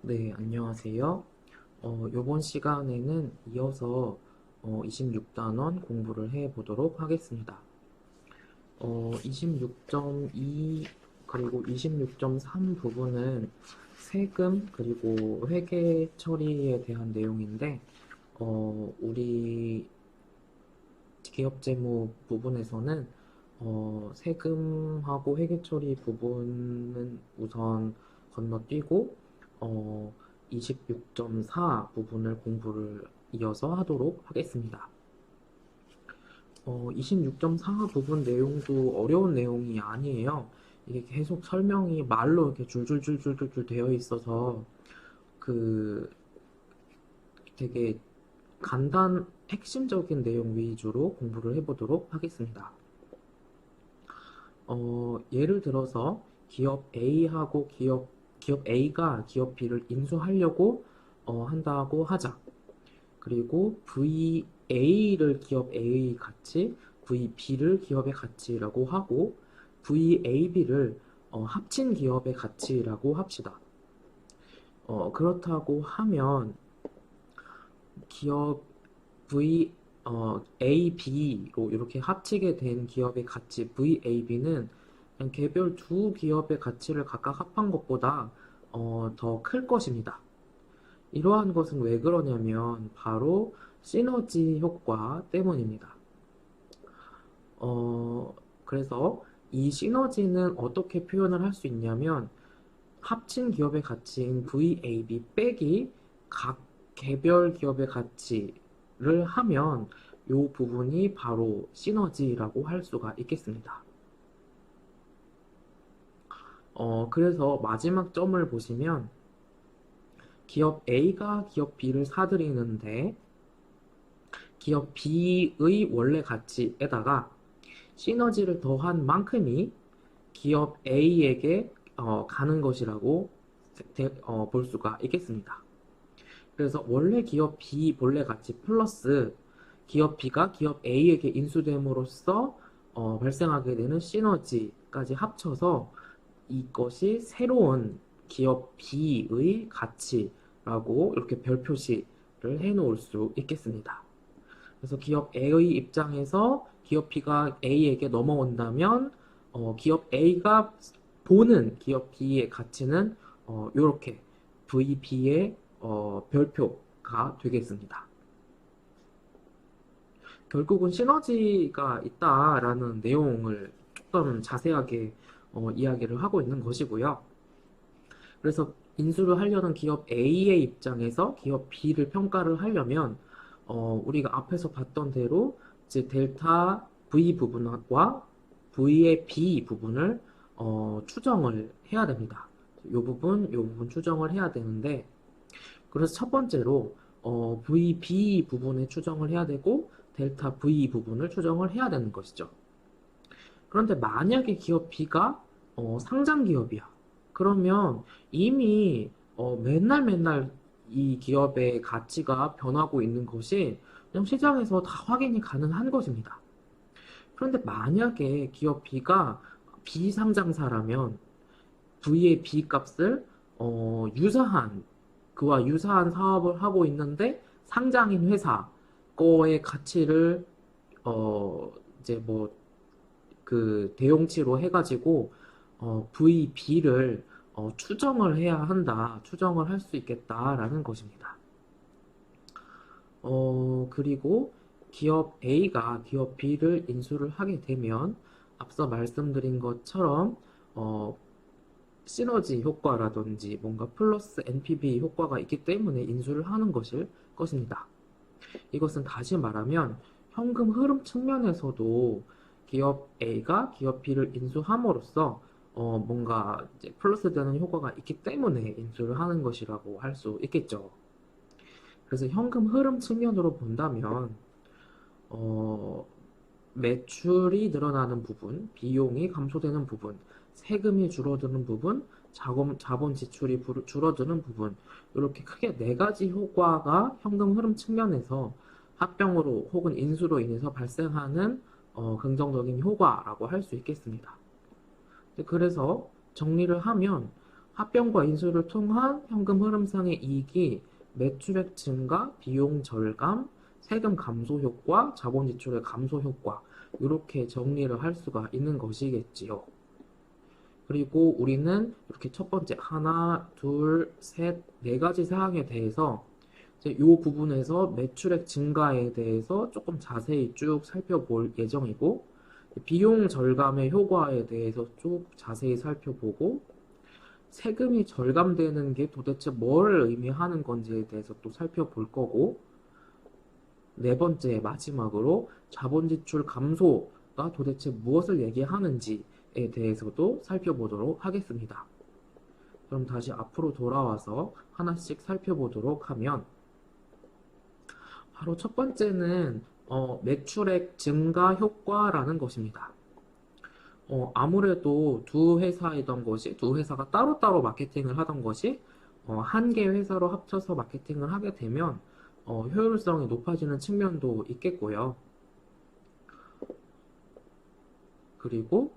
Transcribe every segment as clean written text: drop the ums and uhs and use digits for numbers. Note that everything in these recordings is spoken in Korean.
네, 안녕하세요. 요번 시간에는 이어서 26단원 공부를 해 보도록 하겠습니다. 26.2 그리고 26.3 부분은 세금 그리고 회계 처리에 대한 내용인데, 우리 기업재무 부분에서는 세금하고 회계 처리 부분은 우선 건너뛰고 26.4 부분을 공부를 이어서 하도록 하겠습니다. 26.4 부분 내용도 어려운 내용이 아니에요. 이게 계속 설명이 말로 이렇게 줄줄줄줄줄 되어 있어서 그 되게 핵심적인 내용 위주로 공부를 해보도록 하겠습니다. 예를 들어서 기업 A하고 기업 A가 기업 B를 인수하려고 한다고 하자. 그리고 VA를 기업 A의 가치, VB를 기업의 가치라고 하고, VAB를 합친 기업의 가치라고 합시다. 그렇다고 하면 기업 AB로 이렇게 합치게 된 기업의 가치 VAB는 그냥 개별 두 기업의 가치를 각각 합한 것보다 더 클 것입니다. 이러한 것은 왜 그러냐면 바로 시너지 효과 때문입니다. 그래서 이 시너지는 어떻게 표현을 할 수 있냐면 합친 기업의 가치인 VAB 빼기 각 개별 기업의 가치를 하면 이 부분이 바로 시너지라고 할 수가 있겠습니다. 그래서 마지막 점을 보시면 기업 A가 기업 B를 사들이는데 기업 B의 원래 가치에다가 시너지를 더한 만큼이 기업 A에게 가는 것이라고 볼 수가 있겠습니다. 그래서 원래 기업 B 본래 가치 플러스 기업 B가 기업 A에게 인수됨으로써 발생하게 되는 시너지까지 합쳐서 이것이 새로운 기업 B의 가치라고 이렇게 별 표시를 해 놓을 수 있겠습니다. 그래서 기업 A의 입장에서 기업 B가 A에게 넘어온다면 기업 A가 보는 기업 B의 가치는 이렇게 VB의 별표가 되겠습니다. 결국은 시너지가 있다라는 내용을 조금 자세하게 이야기를 하고 있는 것이고요. 그래서 인수를 하려는 기업 A의 입장에서 기업 B를 평가를 하려면 우리가 앞에서 봤던 대로 이제 델타 V 부분과 V의 B 부분을 추정을 해야 됩니다. 요 부분 추정을 해야 되는데 그래서 첫 번째로 VB 부분을 추정을 해야 되고 델타 V 부분을 추정을 해야 되는 것이죠. 그런데 만약에 기업 B가 상장 기업이야. 그러면 이미 맨날 맨날 이 기업의 가치가 변하고 있는 것이 그냥 시장에서 다 확인이 가능한 것입니다. 그런데 만약에 기업 B가 비상장사라면 V의 B 값을 그와 유사한 사업을 하고 있는데 상장인 회사 거의 가치를 이제 뭐 그 대용치로 해가지고 VB를 추정을 해야 한다, 추정을 할 수 있겠다라는 것입니다. 그리고 기업 A가 기업 B를 인수를 하게 되면 앞서 말씀드린 것처럼 시너지 효과라든지 뭔가 플러스 NPV 효과가 있기 때문에 인수를 하는 것입니다. 이것은 다시 말하면 현금 흐름 측면에서도 기업 A가 기업 B를 인수함으로써 뭔가 이제 플러스 되는 효과가 있기 때문에 인수를 하는 것이라고 할 수 있겠죠. 그래서 현금 흐름 측면으로 본다면 어, 매출이 늘어나는 부분, 비용이 감소되는 부분, 세금이 줄어드는 부분, 자본 지출이 줄어드는 부분, 이렇게 크게 네 가지 효과가 현금 흐름 측면에서 합병으로 혹은 인수로 인해서 발생하는 긍정적인 효과라고 할 수 있겠습니다. 그래서 정리를 하면 합병과 인수를 통한 현금 흐름상의 이익이 매출액 증가, 비용 절감, 세금 감소 효과, 자본 지출의 감소 효과, 이렇게 정리를 할 수가 있는 것이겠지요. 그리고 우리는 이렇게 첫 번째 하나, 둘, 셋, 네 가지 사항에 대해서 이제 이 부분에서 매출액 증가에 대해서 조금 자세히 쭉 살펴볼 예정이고, 비용 절감의 효과에 대해서 쭉 자세히 살펴보고, 세금이 절감되는 게 도대체 뭘 의미하는 건지에 대해서 또 살펴볼 거고, 네 번째 마지막으로 자본 지출 감소가 도대체 무엇을 얘기하는지에 대해서도 살펴보도록 하겠습니다. 그럼 다시 앞으로 돌아와서 하나씩 살펴보도록 하면, 바로 첫 번째는 매출액 증가 효과라는 것입니다. 아무래도 두 회사이던 것이, 두 회사가 따로따로 마케팅을 하던 것이 한 개 회사로 합쳐서 마케팅을 하게 되면 효율성이 높아지는 측면도 있겠고요. 그리고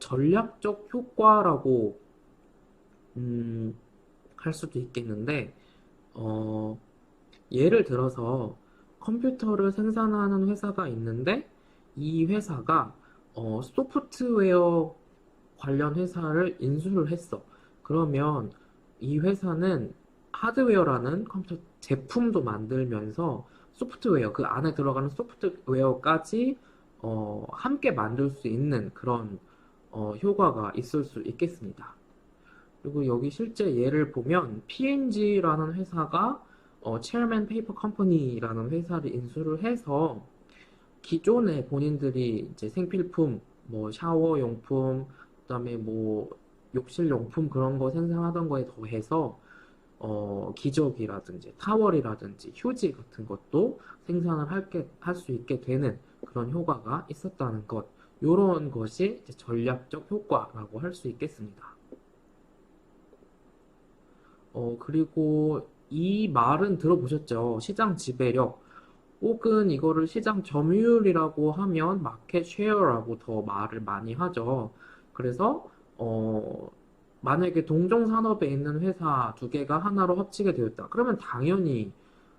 전략적 효과라고 할 수도 있겠는데, 예를 들어서 컴퓨터를 생산하는 회사가 있는데 이 회사가 소프트웨어 관련 회사를 인수를 했어. 그러면 이 회사는 하드웨어라는 컴퓨터 제품도 만들면서 소프트웨어, 그 안에 들어가는 소프트웨어까지 함께 만들 수 있는 그런 효과가 있을 수 있겠습니다. 그리고 여기 실제 예를 보면 P&G라는 회사가 체어맨 페이퍼 컴퍼니라는 회사를 인수를 해서 기존에 본인들이 이제 생필품, 뭐 샤워용품, 그다음에 뭐 욕실용품 그런 거 생산하던 거에 더해서 기저귀라든지 타월이라든지 휴지 같은 것도 생산을 할 수 있게 되는 그런 효과가 있었다는 것. 이런 것이 이제 전략적 효과라고 할 수 있겠습니다. 그리고 이 말은 들어보셨죠? 시장 지배력. 혹은 이거를 시장 점유율이라고 하면 마켓 쉐어라고 더 말을 많이 하죠. 그래서 만약에 동종 산업에 있는 회사 두 개가 하나로 합치게 되었다. 그러면 당연히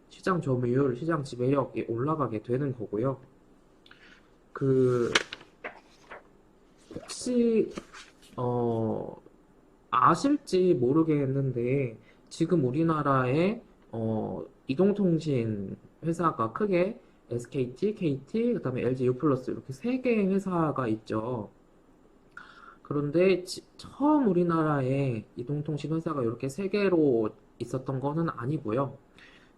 시장 점유율, 시장 지배력이 올라가게 되는 거고요. 그 혹시 아실지 모르겠는데 지금 우리나라에 이동통신 회사가 크게 SKT, KT, 그다음에 LG U 플러스 이렇게 세 개의 회사가 있죠. 그런데 처음 우리나라에 이동통신 회사가 이렇게 세 개로 있었던 거는 아니고요.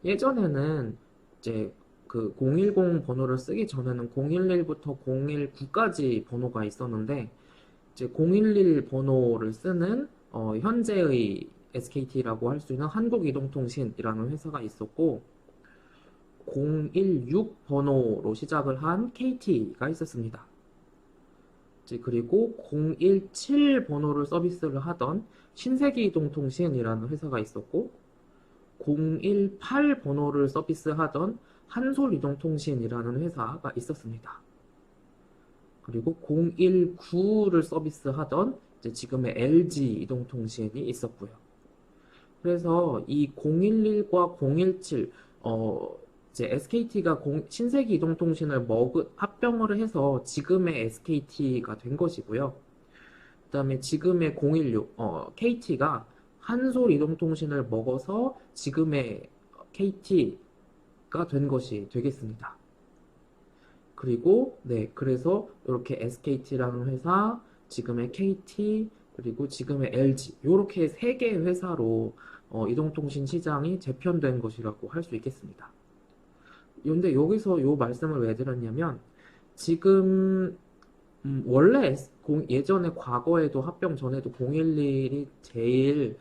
예전에는 이제 그 010 번호를 쓰기 전에는 011부터 019까지 번호가 있었는데 이제 011 번호를 쓰는 현재의 SKT라고 할 수 있는 한국이동통신이라는 회사가 있었고 016 번호로 시작을 한 KT가 있었습니다. 그리고 017 번호를 서비스를 하던 신세계이동통신이라는 회사가 있었고 018 번호를 서비스하던 한솔이동통신이라는 회사가 있었습니다. 그리고 019를 서비스하던 지금의 LG 이동통신이 있었고요. 그래서 이 011과 017, 이제 SKT가 신세계 이동통신을 합병을 해서 지금의 SKT가 된 것이고요. 그 다음에 지금의 016, KT가 한솔 이동통신을 먹어서 지금의 KT가 된 것이 되겠습니다. 그리고 그래서 이렇게 SKT라는 회사, 지금의 KT, 그리고 지금의 LG 이렇게 세 개의 회사로 이동통신 시장이 재편된 것이라고 할 수 있겠습니다. 근데 여기서 이 말씀을 왜 드렸냐면 지금 원래 예전에 과거에도 합병 전에도 011이 제일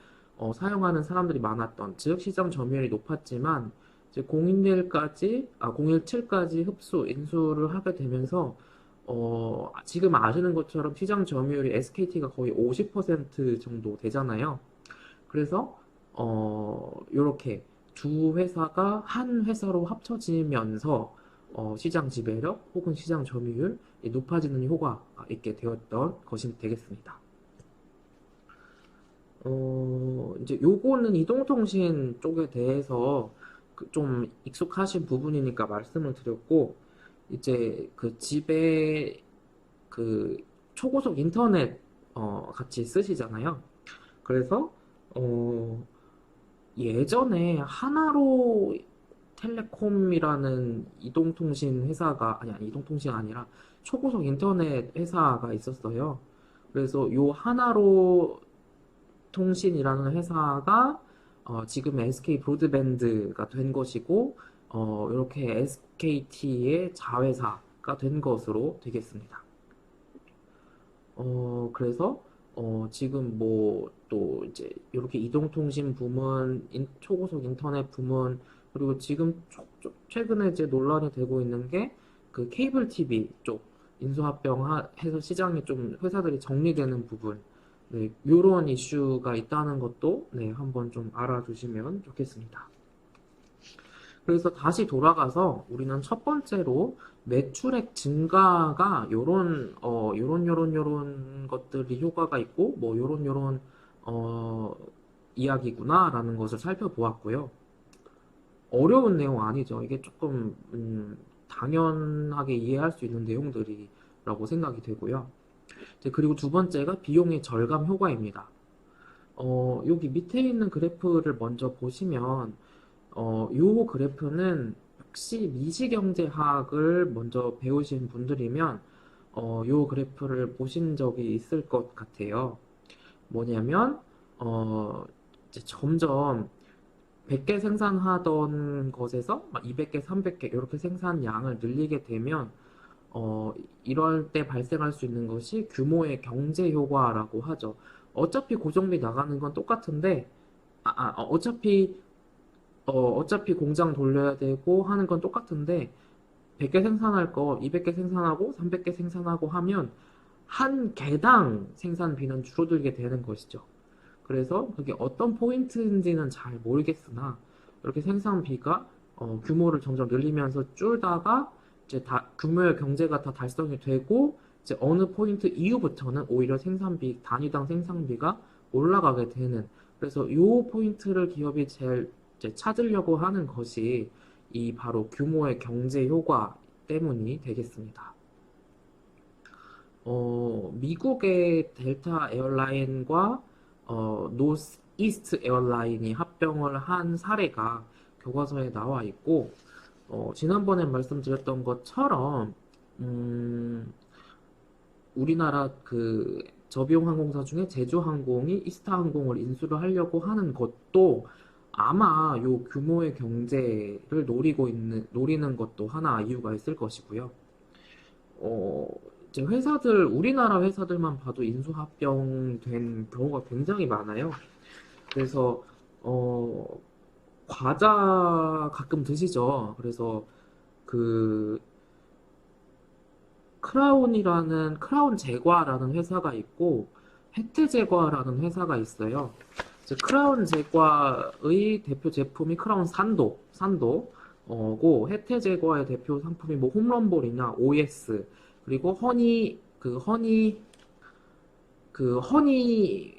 사용하는 사람들이 많았던, 즉 시장 점유율이 높았지만 이제 017까지 인수를 하게 되면서 지금 아시는 것처럼 시장 점유율이 SKT가 거의 50% 정도 되잖아요. 그래서 이렇게 두 회사가 한 회사로 합쳐지면서 시장 지배력 혹은 시장 점유율이 높아지는 효과가 있게 되었던 것이 되겠습니다. 이제 요거는 이동통신 쪽에 대해서 그좀 익숙하신 부분이니까 말씀을 드렸고, 이제 그 집에 그 초고속 인터넷 같이 쓰시잖아요. 그래서 어 예전에 하나로 텔레콤이라는 이동통신 회사가 아니 이동통신 아니라 초고속 인터넷 회사가 있었어요. 그래서 요 하나로 통신이라는 회사가 지금 SK 브로드밴드가 된 것이고 이렇게 SKT의 자회사가 된 것으로 되겠습니다. 그래서 지금 뭐 또 이제 이렇게 이동통신 부문, 초고속 인터넷 부문, 그리고 지금 최근에 이제 논란이 되고 있는 게 그 케이블 TV 쪽 인수합병해서 시장이 좀 회사들이 정리되는 부분, 네, 이런 이슈가 있다는 것도 네, 한번 좀 알아두시면 좋겠습니다. 그래서 다시 돌아가서 우리는 첫 번째로 매출액 증가가 요런 것들이 효과가 있고 뭐 요런 어 이야기구나라는 것을 살펴보았고요. 어려운 내용 아니죠. 이게 조금 당연하게 이해할 수 있는 내용들이라고 생각이 되고요. 이제 그리고 두 번째가 비용의 절감 효과입니다. 여기 밑에 있는 그래프를 먼저 보시면 요 그래프는 혹시 미시경제학을 먼저 배우신 분들이면 요 그래프를 보신 적이 있을 것 같아요. 뭐냐면 이제 점점 100개 생산하던 것에서 막 200개, 300개 이렇게 생산량을 늘리게 되면 이럴 때 발생할 수 있는 것이 규모의 경제 효과라고 하죠. 어차피 고정비 나가는 건 똑같은데 어차피 공장 돌려야 되고 하는 건 똑같은데 100개 생산할 거 200개 생산하고 300개 생산하고 하면 한 개당 생산비는 줄어들게 되는 것이죠. 그래서 그게 어떤 포인트인지는 잘 모르겠으나 이렇게 생산비가 규모를 점점 늘리면서 줄다가 이제 다 규모의 경제가 다 달성이 되고 이제 어느 포인트 이후부터는 오히려 단위당 생산비가 올라가게 되는, 그래서 이 포인트를 기업이 제일 이제 찾으려고 하는 것이 이 바로 규모의 경제 효과 때문이 되겠습니다. 미국의 델타 에어라인과 노스 이스트 에어라인이 합병을 한 사례가 교과서에 나와 있고, 지난번에 말씀드렸던 것처럼, 우리나라 그 저비용 항공사 중에 제주항공이 이스타항공을 인수를 하려고 하는 것도 아마 요 규모의 경제를 노리는 것도 하나 이유가 있을 것이고요. 어, 이제 우리나라 회사들만 봐도 인수합병된 경우가 굉장히 많아요. 그래서, 어, 과자 가끔 드시죠? 그래서 그 크라운 제과라는 회사가 있고 혜태 제과라는 회사가 있어요. 이제 크라운 제과의 대표 제품이 크라운 산도고 혜태 제과의 대표 상품이 뭐 홈런볼이나 OS, 그리고 허니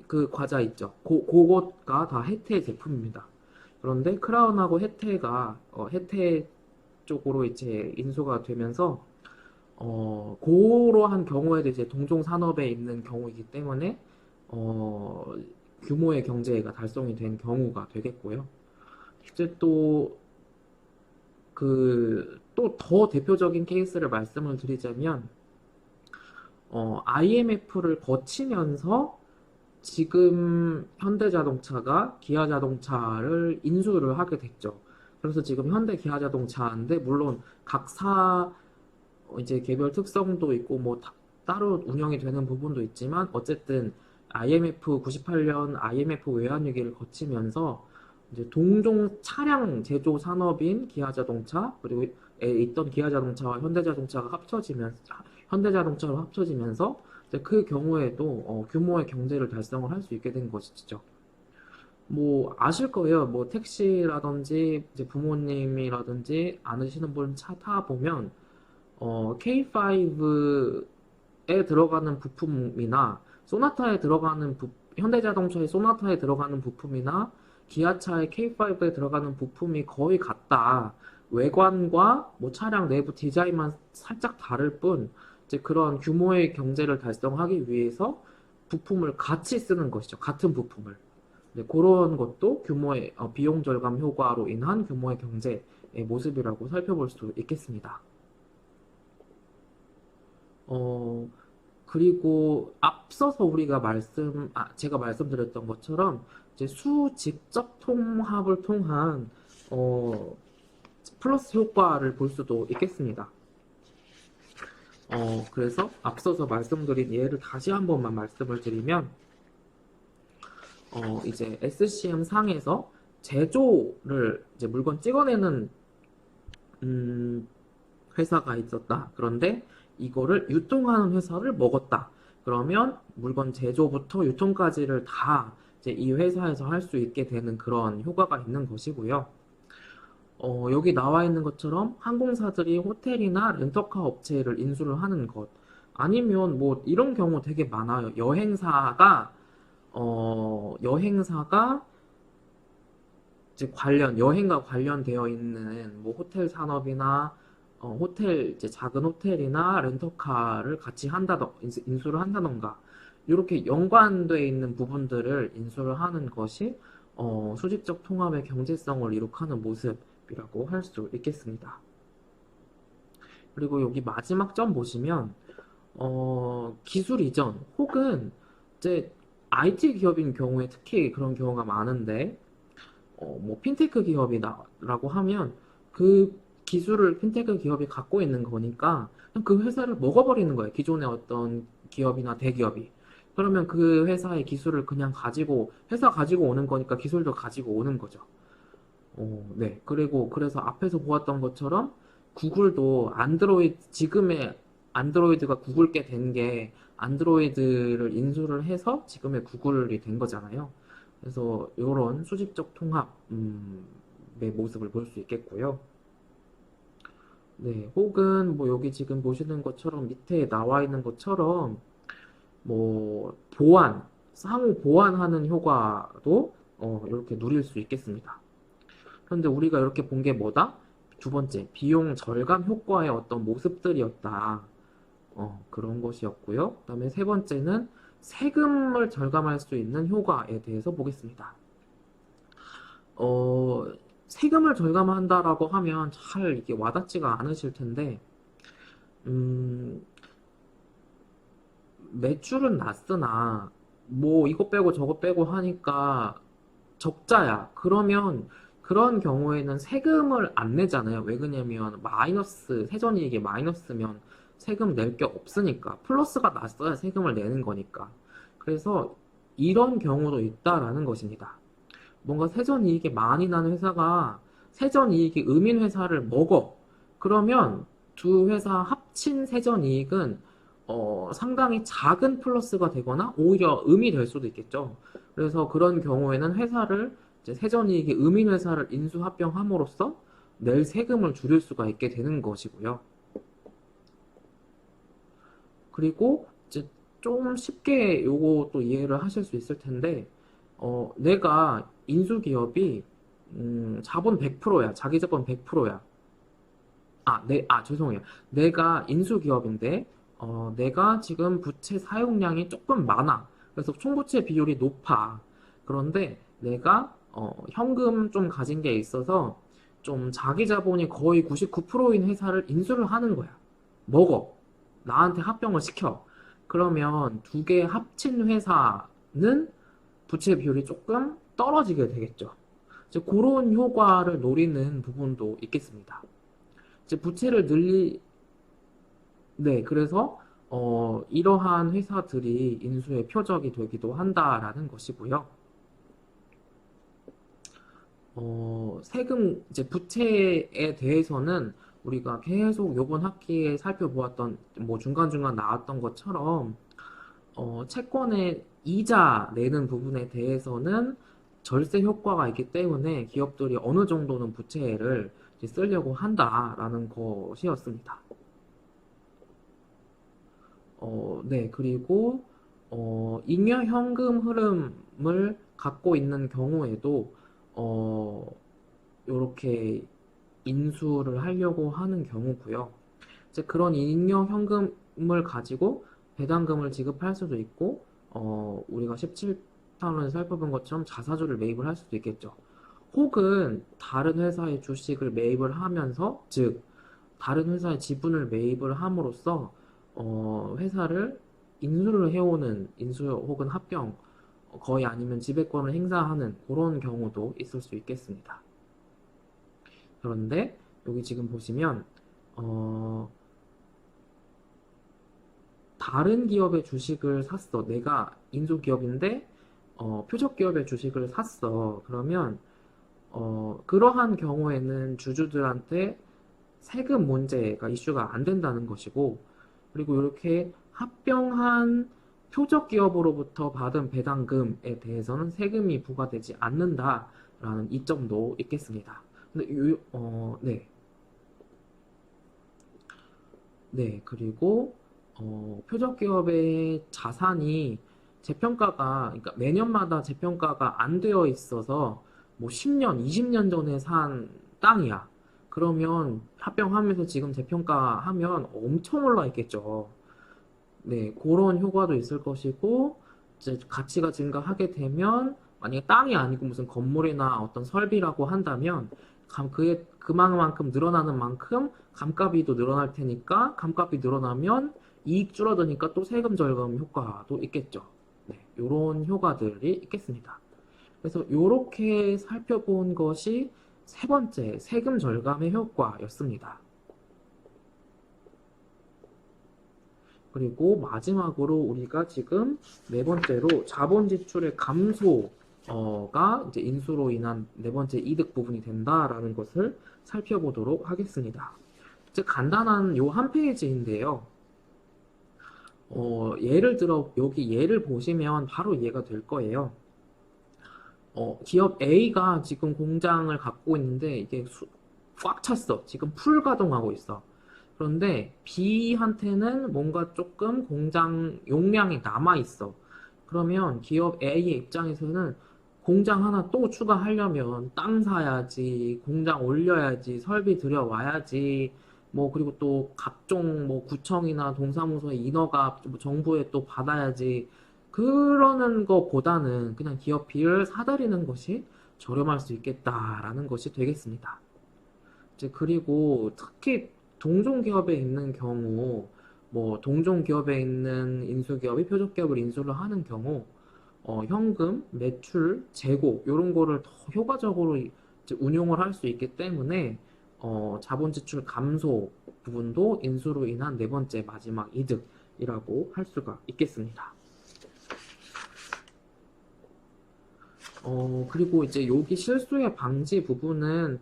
그 과자 있죠. 그것가 다 혜태 제품입니다. 그런데 크라운하고 혜태 쪽으로 이제 인수가 되면서 그러한 경우에도 이제 동종 산업에 있는 경우이기 때문에 어, 규모의 경제가 달성이 된 경우가 되겠고요. 이제 또 더 대표적인 케이스를 말씀을 드리자면 IMF를 거치면서 지금 현대자동차가 기아자동차를 인수를 하게 됐죠. 그래서 지금 현대 기아자동차인데 물론 각사 이제 개별 특성도 있고 뭐 따로 운영이 되는 부분도 있지만 어쨌든 IMF 98년 IMF 외환위기를 거치면서 이제 동종 차량 제조 산업인 기아자동차 그리고 있던 기아자동차와 현대자동차가 합쳐지면서 이제 그 경우에도 규모의 경제를 달성을 할 수 있게 된 것이죠. 뭐 아실 거예요. 뭐 택시라든지 이제 부모님이라든지 아시는 분 차 타보면 K5에 들어가는 부품이나 소나타에 들어가는 현대자동차의 소나타에 들어가는 부품이나 기아차의 K5에 들어가는 부품이 거의 같다. 외관과 뭐 차량 내부 디자인만 살짝 다를 뿐, 이제 그런 규모의 경제를 달성하기 위해서 부품을 같이 쓰는 것이죠. 같은 부품을. 네, 그런 것도 규모의 비용 절감 효과로 인한 규모의 경제의 모습이라고 살펴볼 수 있겠습니다. 어, 그리고 앞서서 제가 말씀드렸던 것처럼 이제 수직접 통합을 통한 어, 플러스 효과를 볼 수도 있겠습니다. 그래서 앞서서 말씀드린 예를 다시 한 번만 말씀을 드리면, 이제 SCM 상에서 제조를 이제 물건 찍어내는 음, 회사가 있었다. 그런데 이거를 유통하는 회사를 먹었다. 그러면 물건 제조부터 유통까지를 다 이제 이 회사에서 할 수 있게 되는 그런 효과가 있는 것이고요. 여기 나와 있는 것처럼 항공사들이 호텔이나 렌터카 업체를 인수를 하는 것. 아니면 뭐 이런 경우 되게 많아요. 여행사가 이제 여행과 관련되어 있는 뭐 호텔 산업이나 이제 작은 호텔이나 렌터카를 같이 인수를 한다던가, 이렇게 연관되어 있는 부분들을 인수를 하는 것이 수직적 통합의 경제성을 이룩하는 모습이라고 할 수 있겠습니다. 그리고 여기 마지막 점 보시면, 기술 이전 혹은 이제 IT 기업인 경우에 특히 그런 경우가 많은데, 뭐 핀테크 기업이다라고 하면 그 기술을 핀테크 기업이 갖고 있는 거니까 그냥 그 회사를 먹어버리는 거예요. 기존의 어떤 기업이나 대기업이. 그러면 그 회사의 기술을 그냥 회사 가지고 오는 거니까 기술도 가지고 오는 거죠. 네. 그리고 그래서 앞에서 보았던 것처럼 구글도 지금의 안드로이드가 구글게 된 게 안드로이드를 인수를 해서 지금의 구글이 된 거잖아요. 그래서 이런 수직적 통합의 모습을 볼 수 있겠고요. 네, 혹은 뭐 여기 지금 보시는 것처럼 밑에 나와 있는 것처럼 뭐 상호 보완하는 효과도 이렇게 누릴 수 있겠습니다. 그런데 우리가 이렇게 본 게 뭐다? 두 번째, 비용 절감 효과의 어떤 모습들이었다. 그런 것이었고요. 그다음에 세 번째는 세금을 절감할 수 있는 효과에 대해서 보겠습니다. 어, 세금을 절감한다라고 하면 잘 이게 와닿지가 않으실 텐데, 음, 매출은 낮으나, 뭐 이거 빼고 저거 빼고 하니까 적자야. 그러면 그런 경우에는 세금을 안 내잖아요. 왜 그러냐면 세전이익이 마이너스면 세금 낼 게 없으니까. 플러스가 났어야 세금을 내는 거니까. 그래서 이런 경우도 있다라는 것입니다. 뭔가 세전이익이 많이 나는 회사가 세전이익이 음인 회사를 먹어. 그러면 두 회사 합친 세전이익은 상당히 작은 플러스가 되거나 오히려 음이 될 수도 있겠죠. 그래서 그런 경우에는 이제 세전이익이 음인 회사를 인수합병함으로써 낼 세금을 줄일 수가 있게 되는 것이고요. 그리고 이제 좀 쉽게 요것도 이해를 하실 수 있을 텐데, 내가 인수기업이 자본 100%야. 자기 자본 100%야. 죄송해요. 내가 인수기업인데, 내가 지금 부채 사용량이 조금 많아. 그래서 총부채 비율이 높아. 그런데 내가, 현금 좀 가진 게 있어서 좀 자기 자본이 거의 99%인 회사를 인수를 하는 거야. 먹어. 나한테 합병을 시켜. 그러면 두 개 합친 회사는 부채 비율이 조금 떨어지게 되겠죠. 이제 그런 효과를 노리는 부분도 있겠습니다. 이제 네, 그래서, 이러한 회사들이 인수의 표적이 되기도 한다라는 것이고요. 이제 부채에 대해서는 우리가 계속 요번 학기에 살펴보았던, 뭐 중간중간 나왔던 것처럼, 채권의 이자 내는 부분에 대해서는 절세 효과가 있기 때문에 기업들이 어느 정도는 부채를 이제 쓰려고 한다라는 것이었습니다. 네, 그리고 잉여 현금 흐름을 갖고 있는 경우에도 어, 요렇게 인수를 하려고 하는 경우고요. 이제 그런 잉여 현금을 가지고 배당금을 지급할 수도 있고, 우리가 17탄원에서 살펴본 것처럼 자사주를 매입을 할 수도 있겠죠. 혹은 다른 회사의 주식을 매입을 하면서, 즉 다른 회사의 지분을 매입을 함으로써 회사를 인수를 해오는 인수 혹은 합병, 거의 아니면 지배권을 행사하는 그런 경우도 있을 수 있겠습니다. 그런데 여기 지금 보시면 어, 다른 기업의 주식을 샀어. 내가 인수기업인데 표적기업의 주식을 샀어. 그러면 그러한 경우에는 주주들한테 세금 문제가 이슈가 안 된다는 것이고, 그리고 이렇게 합병한 표적 기업으로부터 받은 배당금에 대해서는 세금이 부과되지 않는다라는 이점도 있겠습니다. 근데 네. 네, 그리고 표적 기업의 자산이 재평가가, 그러니까 매년마다 재평가가 안 되어 있어서 뭐 10년, 20년 전에 산 땅이야. 그러면 합병하면서 지금 재평가하면 엄청 올라 있겠죠. 네, 그런 효과도 있을 것이고, 이제 가치가 증가하게 되면, 만약에 땅이 아니고 무슨 건물이나 어떤 설비라고 한다면, 그게 그만큼 늘어나는 만큼 감가비도 늘어날 테니까, 감가비 늘어나면 이익 줄어드니까 또 세금 절감 효과도 있겠죠. 네, 요런 효과들이 있겠습니다. 그래서 요렇게 살펴본 것이 세 번째 세금 절감의 효과였습니다. 그리고 마지막으로 우리가 지금 네 번째로 자본 지출의 감소가 이제 인수로 인한 네 번째 이득 부분이 된다라는 것을 살펴보도록 하겠습니다. 이제 간단한 요 한 페이지인데요. 예를 들어 여기 예를 보시면 바로 이해가 될 거예요. 기업 A가 지금 공장을 갖고 있는데 이게 꽉 찼어. 지금 풀 가동하고 있어. 그런데 B한테는 뭔가 조금 공장 용량이 남아 있어. 그러면 기업 A의 입장에서는 공장 하나 또 추가하려면 땅 사야지, 공장 올려야지, 설비 들여와야지, 뭐 그리고 또 각종 뭐 구청이나 동사무소의 인허가 뭐 정부에 또 받아야지. 그러는 것보다는 그냥 기업 B를 사들이는 것이 저렴할 수 있겠다라는 것이 되겠습니다. 이제 그리고 특히 동종기업에 있는 경우, 뭐 동종기업에 있는 인수기업이 표적기업을 인수를 하는 경우, 현금, 매출, 재고 이런 거를 더 효과적으로 이제 운용을 할 수 있기 때문에 자본 지출 감소 부분도 인수로 인한 네 번째 마지막 이득이라고 할 수가 있겠습니다. 그리고 이제 여기 실수의 방지 부분은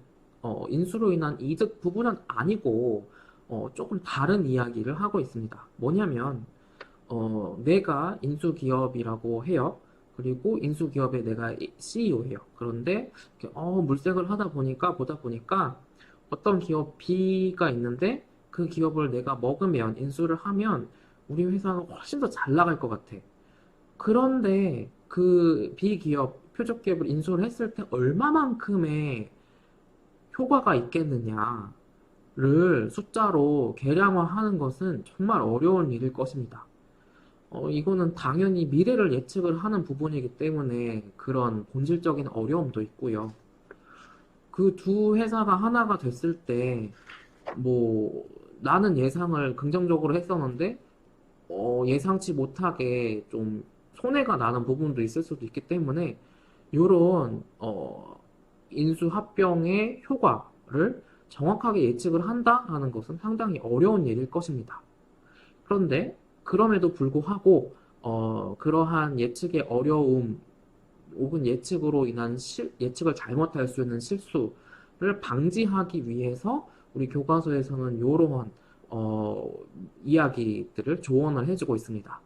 인수로 인한 이득 부분은 아니고 조금 다른 이야기를 하고 있습니다. 뭐냐면 내가 인수기업이라고 해요. 그리고 인수기업의 내가 CEO예요. 그런데 이렇게, 물색을 보다 보니까 어떤 기업 B가 있는데 그 기업을 내가 먹으면 인수를 하면 우리 회사가 훨씬 더 잘 나갈 것 같아. 그런데 그 B기업, 표적기업을 인수를 했을 때 얼마만큼의 효과가 있겠느냐를 숫자로 계량화하는 것은 정말 어려운 일일 것입니다. 이거는 당연히 미래를 예측을 하는 부분이기 때문에 그런 본질적인 어려움도 있고요. 그 두 회사가 하나가 됐을 때, 뭐, 나는 예상을 긍정적으로 했었는데, 예상치 못하게 좀 손해가 나는 부분도 있을 수도 있기 때문에, 요런, 인수합병의 효과를 정확하게 예측을 한다 하는 것은 상당히 어려운 일일 것입니다. 그런데 그럼에도 불구하고 그러한 예측의 어려움 혹은 예측으로 인한 예측을 잘못할 수 있는 실수를 방지하기 위해서 우리 교과서에서는 이러한 이야기들을 조언을 해주고 있습니다.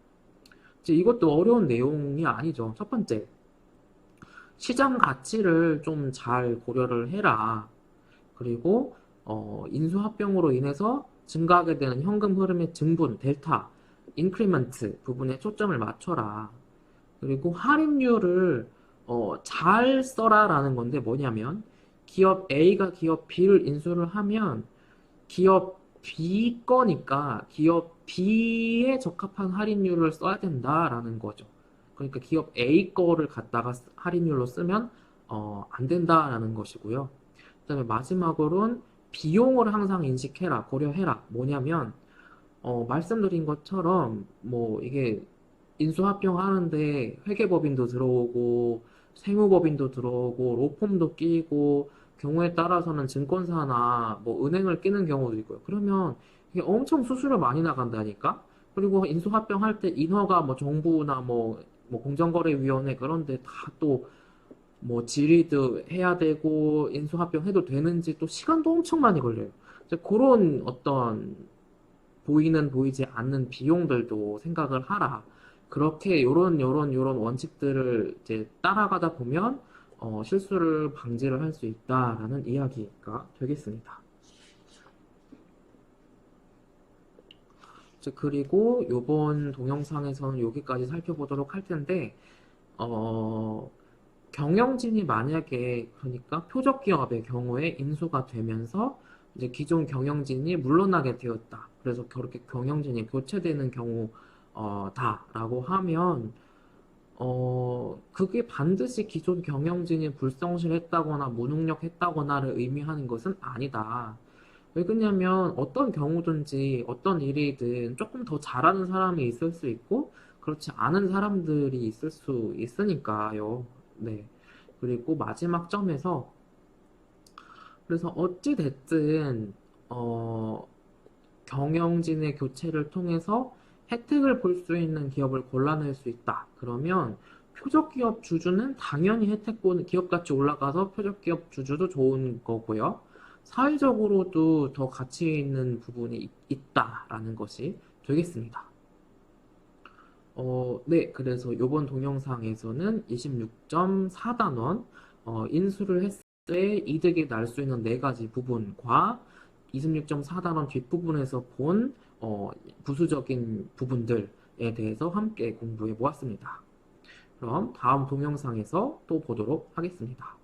이제 이것도 어려운 내용이 아니죠. 첫 번째, 시장 가치를 좀 잘 고려를 해라. 그리고 인수합병으로 인해서 증가하게 되는 현금 흐름의 증분, 델타, 인크리먼트 부분에 초점을 맞춰라. 그리고 할인율을 잘 써라라는 건데 뭐냐면 기업 A가 기업 B를 인수를 하면 기업 B 거니까 기업 B에 적합한 할인율을 써야 된다라는 거죠. 그러니까 기업 A 거를 갖다가 할인율로 쓰면 안 된다라는 것이고요. 그다음에 마지막으로는 비용을 항상 인식해라, 고려해라. 뭐냐면 말씀드린 것처럼 뭐 이게 인수합병하는데 회계법인도 들어오고 세무법인도 들어오고 로펌도 끼고 경우에 따라서는 증권사나 뭐 은행을 끼는 경우도 있고요. 그러면 이게 엄청 수수료 많이 나간다니까. 그리고 인수합병할 때 인허가 뭐 정부나 뭐 공정거래위원회 그런데 다 또 뭐 질의도 해야 되고 인수합병해도 되는지 또 시간도 엄청 많이 걸려요. 이제 그런 어떤 보이는 보이지 않는 비용들도 생각을 하라. 그렇게 요런 원칙들을 이제 따라가다 보면 실수를 방지를 할 수 있다라는 이야기가 되겠습니다. 이제 그리고 요번 동영상에서는 여기까지 살펴보도록 할 텐데 어, 경영진이 만약에 그러니까 표적 기업의 경우에 인수가 되면서 이제 기존 경영진이 물러나게 되었다. 그래서 그렇게 경영진이 교체되는 경우 다라고 하면 그게 반드시 기존 경영진이 불성실했다거나 무능력했다거나를 의미하는 것은 아니다. 왜 그러냐면 어떤 경우든지 어떤 일이든 조금 더 잘하는 사람이 있을 수 있고 그렇지 않은 사람들이 있을 수 있으니까요. 네. 그리고 마지막 점에서 그래서 어찌 됐든 어, 경영진의 교체를 통해서 혜택을 볼 수 있는 기업을 골라낼 수 있다. 그러면 표적 기업 주주는 당연히 혜택 보는 기업 가치 올라가서 표적 기업 주주도 좋은 거고요. 사회적으로도 더 가치 있는 부분이 있다라는 것이 되겠습니다. 네, 그래서 이번 동영상에서는 26.4단원 인수를 했을 때 이득이 날 수 있는 네 가지 부분과 26.4단원 뒷부분에서 본 부수적인 부분들에 대해서 함께 공부해 보았습니다. 그럼 다음 동영상에서 또 보도록 하겠습니다.